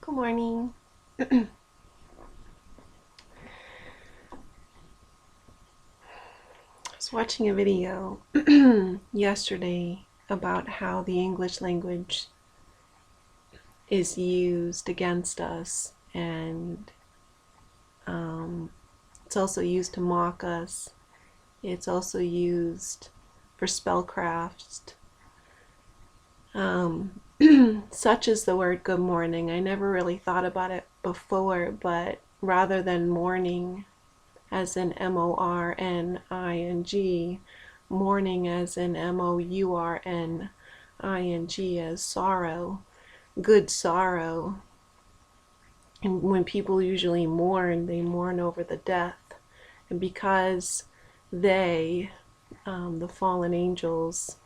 Good morning. I was watching a video yesterday about how the English language is used against us, and it's also used to mock us. It's also used for spellcraft. Such as the word good morning. I never really thought about it before, but rather than morning as in morning, mourning as in mourning, as sorrow, good sorrow. And when people usually mourn, they mourn over the death. And because they, the fallen angels,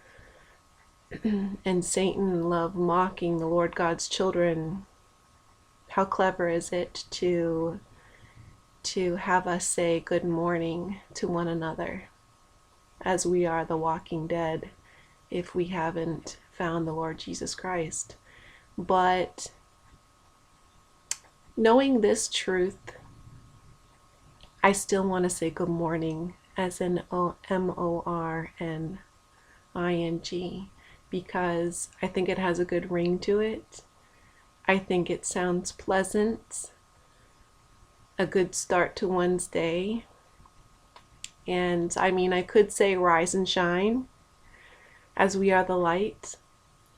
and Satan love mocking the Lord God's children, how clever is it to have us say good morning to one another, as we are the walking dead if we haven't found the Lord Jesus Christ. But knowing this truth, I still want to say good morning as in morning, because I think it has a good ring to it. I think it sounds pleasant, a good start to one's day. And I mean, I could say rise and shine, as we are the light.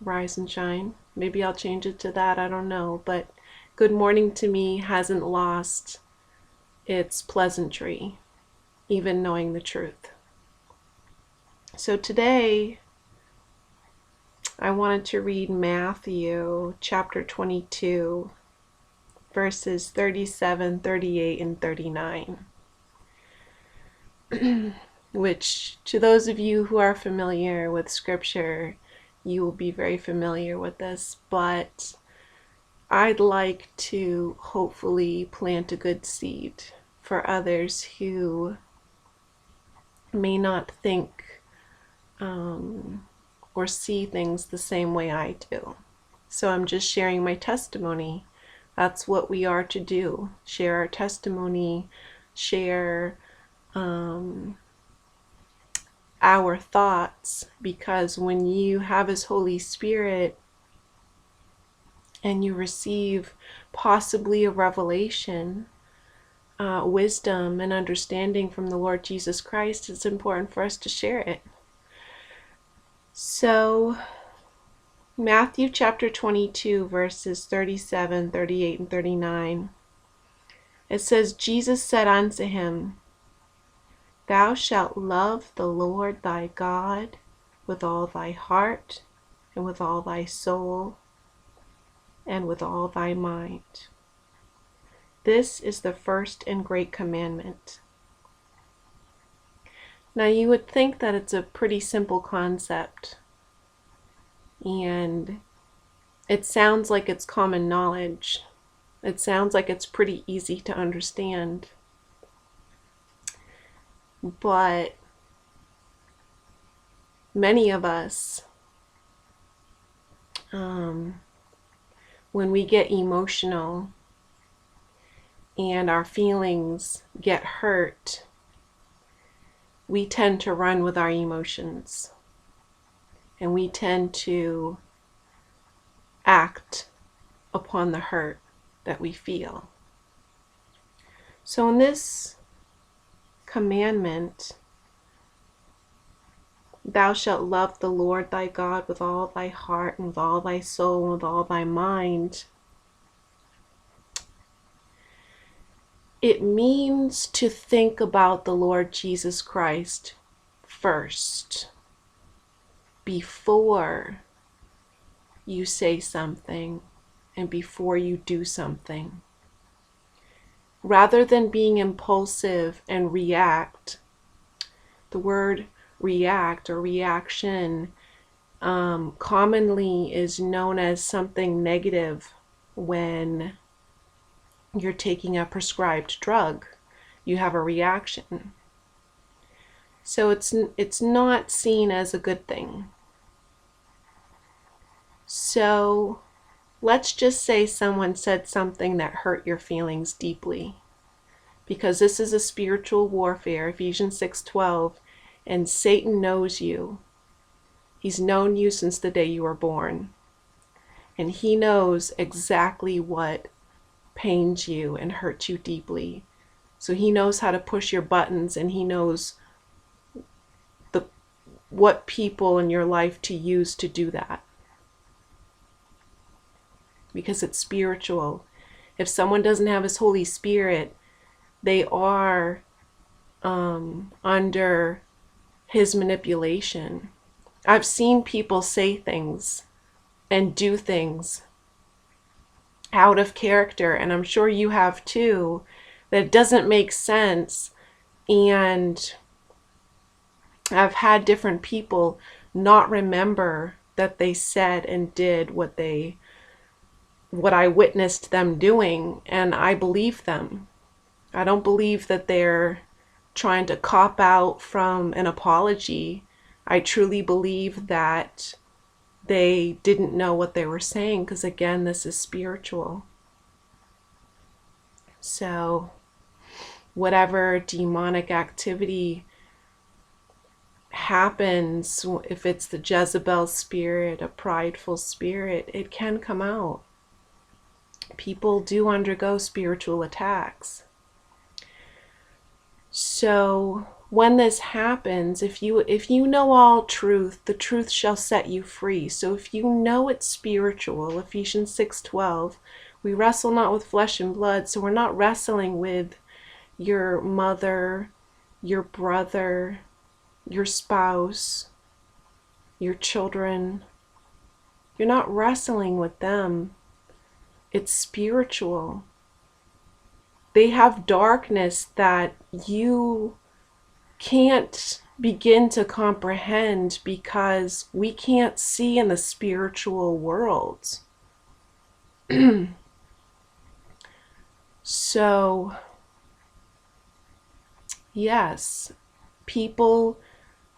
Rise and shine. Maybe I'll change it to that, I don't know. But good morning to me hasn't lost its pleasantry, even knowing the truth. So today, I wanted to read Matthew chapter 22, verses 37, 38, and 39. Which, to those of you who are familiar with scripture, you will be very familiar with this, but I'd like to hopefully plant a good seed for others who may not think or see things the same way I do. So I'm just sharing my testimony. That's what we are to do. Share our testimony, share our thoughts, because when you have His Holy Spirit and you receive possibly a revelation, wisdom and understanding from the Lord Jesus Christ, it's important for us to share it. So Matthew chapter 22, verses 37, 38, and 39. It says, Jesus said unto him, Thou shalt love the Lord thy God with all thy heart, and with all thy soul, and with all thy mind. This is the first and great commandment. Now you would think that it's a pretty simple concept, and it sounds like it's common knowledge. It sounds like it's pretty easy to understand. But many of us, when we get emotional and our feelings get hurt, we tend to run with our emotions, and we tend to act upon the hurt that we feel. So in this commandment, thou shalt love the Lord thy God with all thy heart, and with all thy soul, and with all thy mind. It means to think about the Lord Jesus Christ first, before you say something and before you do something. Rather than being impulsive and react, the word react or reaction commonly is known as something negative when you're taking a prescribed drug. You have a reaction. So it's not seen as a good thing. So let's just say someone said something that hurt your feelings deeply, because this is a spiritual warfare, Ephesians 6:12, and Satan knows you. He's known you since the day you were born, and he knows exactly what pains you and hurts you deeply. So he knows how to push your buttons, and he knows what people in your life to use to do that, because it's spiritual. If someone doesn't have his Holy Spirit, they are under his manipulation. I've seen people say things and do things out of character, and I'm sure you have too, that doesn't make sense. And I've had different people not remember that they said and did what I witnessed them doing, and I believe them. I don't believe that they're trying to cop out from an apology. I truly believe that they didn't know what they were saying, because again, this is spiritual. So whatever demonic activity happens, if it's the Jezebel spirit, a prideful spirit, it can come out. People do undergo spiritual attacks. So when this happens, if you know all truth, the truth shall set you free. So if you know it's spiritual, Ephesians 6:12, we wrestle not with flesh and blood. So we're not wrestling with your mother, your brother, your spouse, your children. You're not wrestling with them. It's spiritual. They have darkness that you can't begin to comprehend, because we can't see in the spiritual world. So, yes, people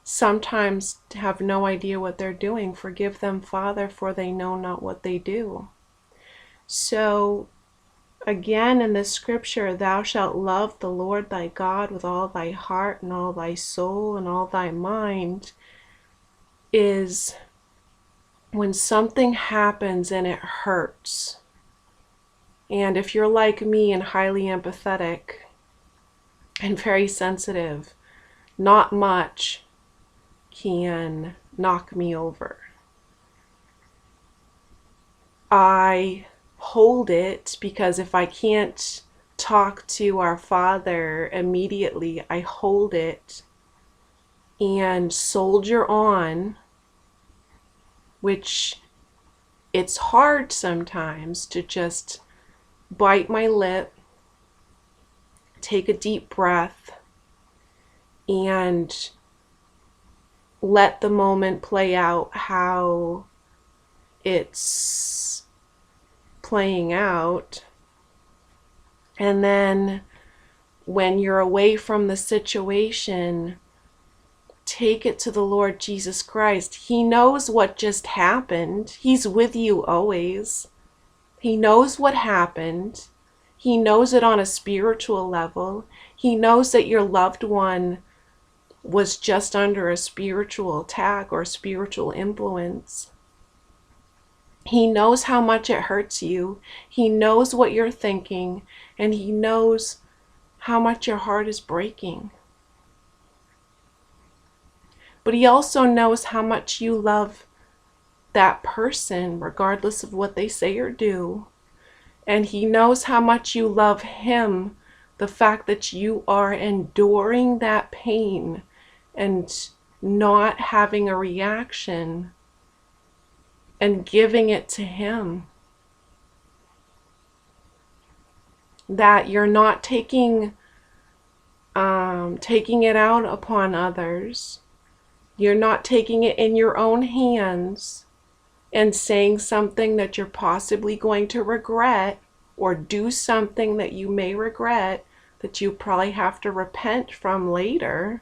sometimes have no idea what they're doing. Forgive them, Father, for they know not what they do. So, again, in this scripture, thou shalt love the Lord thy God with all thy heart and all thy soul and all thy mind, is when something happens and it hurts. And if you're like me and highly empathetic and very sensitive, not much can knock me over. I hold it, because if I can't talk to our Father immediately, I hold it and soldier on, which it's hard sometimes to just bite my lip, take a deep breath, and let the moment play out how it's playing out. And then when you're away from the situation, take it to the Lord Jesus Christ. He knows what just happened. He's with you always. He knows what happened. He knows it on a spiritual level. He knows that your loved one was just under a spiritual attack or spiritual influence. He knows how much it hurts you. He knows what you're thinking, and he knows how much your heart is breaking. But he also knows how much you love that person, regardless of what they say or do. And he knows how much you love him, the fact that you are enduring that pain and not having a reaction and giving it to him. That you're not taking it out upon others. You're not taking it in your own hands and saying something that you're possibly going to regret, or do something that you may regret that you probably have to repent from later.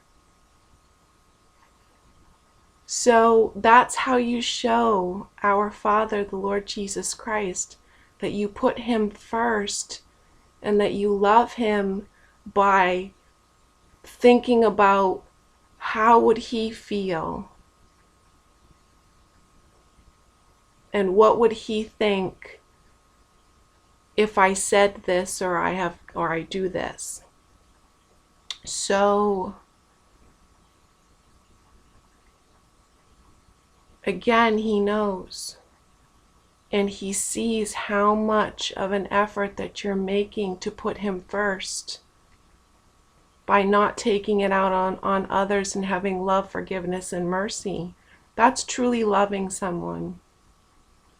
So that's how you show our Father, the Lord Jesus Christ, that you put him first and that you love him by thinking about how would he feel and what would he think if I said this or I do this. So again, he knows and he sees how much of an effort that you're making to put him first by not taking it out on others and having love, forgiveness, and mercy. That's truly loving someone.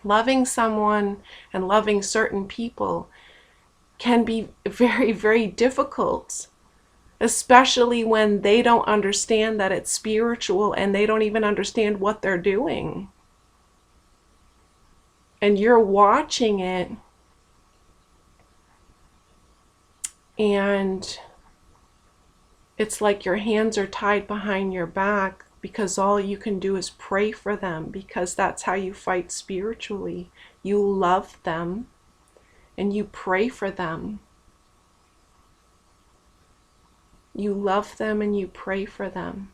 Loving someone and loving certain people can be very, very difficult, especially when they don't understand that it's spiritual and they don't even understand what they're doing. And you're watching it, and it's like your hands are tied behind your back because all you can do is pray for them, because that's how you fight spiritually. You love them and you pray for them. You love them and you pray for them.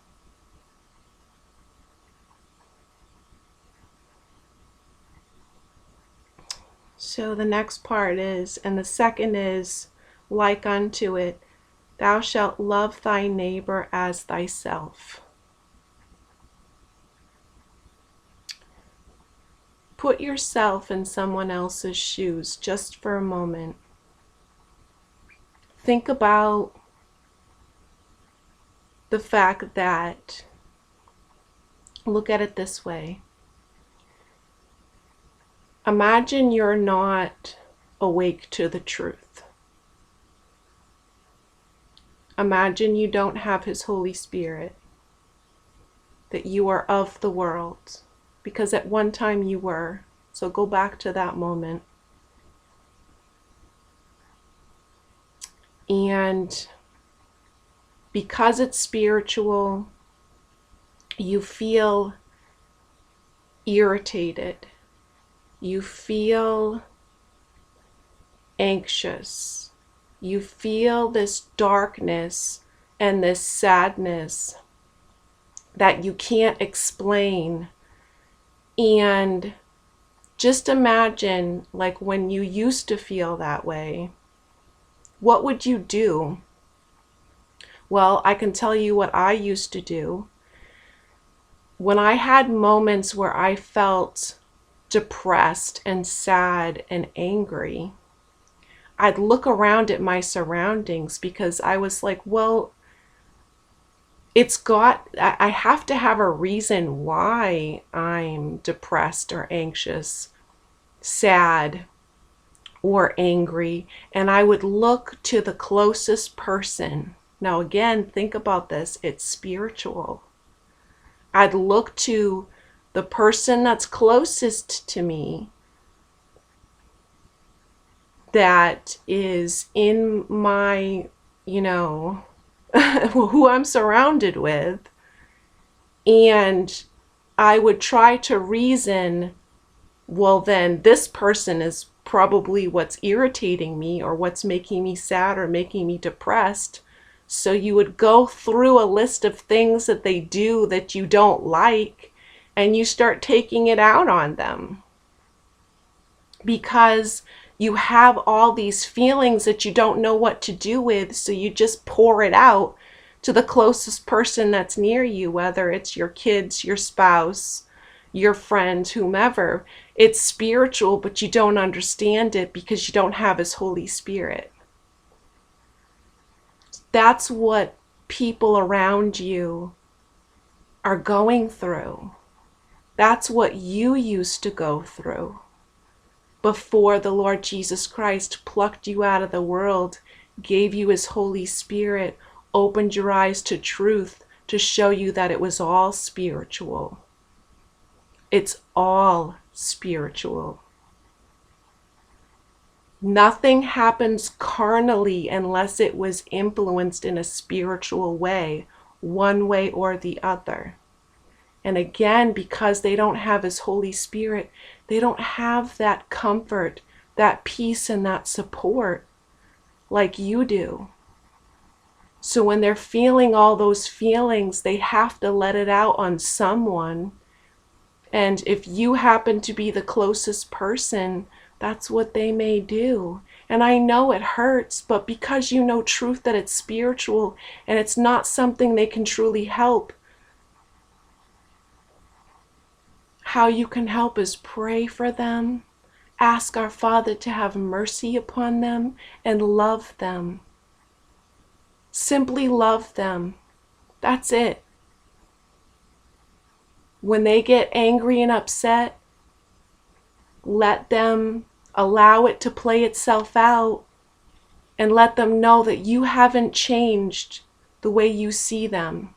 So the next part is, and the second is, like unto it, thou shalt love thy neighbor as thyself. Put yourself in someone else's shoes just for a moment. Think about the fact that, look at it this way. Imagine you're not awake to the truth. Imagine you don't have his Holy Spirit, that you are of the world, because at one time you were. So go back to that moment. And because it's spiritual, you feel irritated. You feel anxious. You feel this darkness and this sadness that you can't explain. And just imagine, like, when you used to feel that way, what would you do? Well, I can tell you what I used to do. When I had moments where I felt depressed and sad and angry, I'd look around at my surroundings, because I was like, well, I have to have a reason why I'm depressed or anxious, sad, or angry. And I would look to the closest person. Now again, think about this, it's spiritual. I'd look to the person that's closest to me, that is in my, who I'm surrounded with, and I would try to reason, well, then this person is probably what's irritating me or what's making me sad or making me depressed. So you would go through a list of things that they do that you don't like, and you start taking it out on them, because you have all these feelings that you don't know what to do with. So you just pour it out to the closest person that's near you, whether it's your kids, your spouse, your friends, whomever. It's spiritual, but you don't understand it because you don't have his Holy Spirit. That's what people around you are going through. That's what you used to go through before the Lord Jesus Christ plucked you out of the world, gave you his Holy Spirit, opened your eyes to truth to show you that it was all spiritual. It's all spiritual. Nothing happens carnally unless it was influenced in a spiritual way, one way or the other. And again, because they don't have his Holy Spirit, they don't have that comfort, that peace, and that support like you do. So when they're feeling all those feelings, they have to let it out on someone. And if you happen to be the closest person, that's what they may do. And I know it hurts, but because you know truth that it's spiritual and it's not something they can truly help, how you can help is pray for them, ask our Father to have mercy upon them, and love them. Simply love them. That's it. When they get angry and upset, let them allow it to play itself out, and let them know that you haven't changed the way you see them.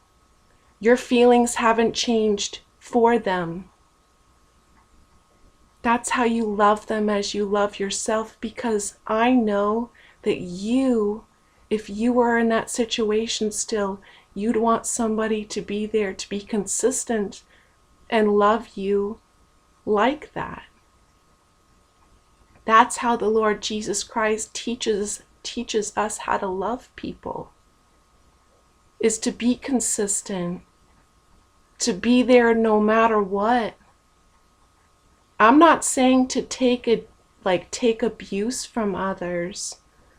Your feelings haven't changed for them. That's how you love them as you love yourself, because I know that you, if you were in that situation still, you'd want somebody to be there to be consistent and love you like that. That's how the Lord Jesus Christ teaches us how to love people, is to be consistent, to be there no matter what. I'm not saying to take abuse from others,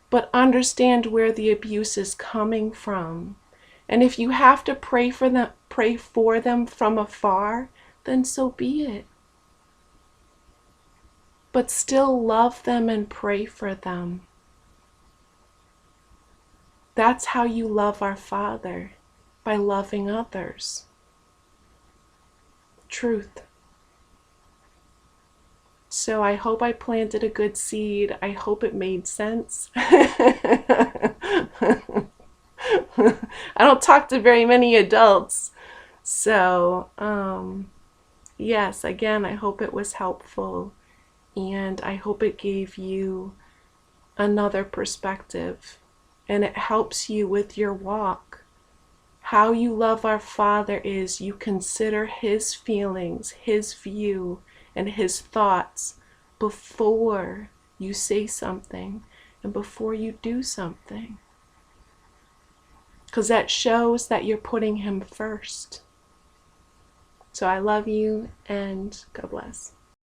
but understand where the abuse is coming from. And if you have to pray for them from afar, then so be it. But still love them and pray for them. That's how you love our Father, by loving others. Truth. So I hope I planted a good seed. I hope it made sense. I don't talk to very many adults. So, yes, again, I hope it was helpful. And I hope it gave you another perspective. And it helps you with your walk. How you love our Father is you consider his feelings, his view, and his thoughts before you say something and before you do something. Because that shows that you're putting him first. So I love you, and God bless.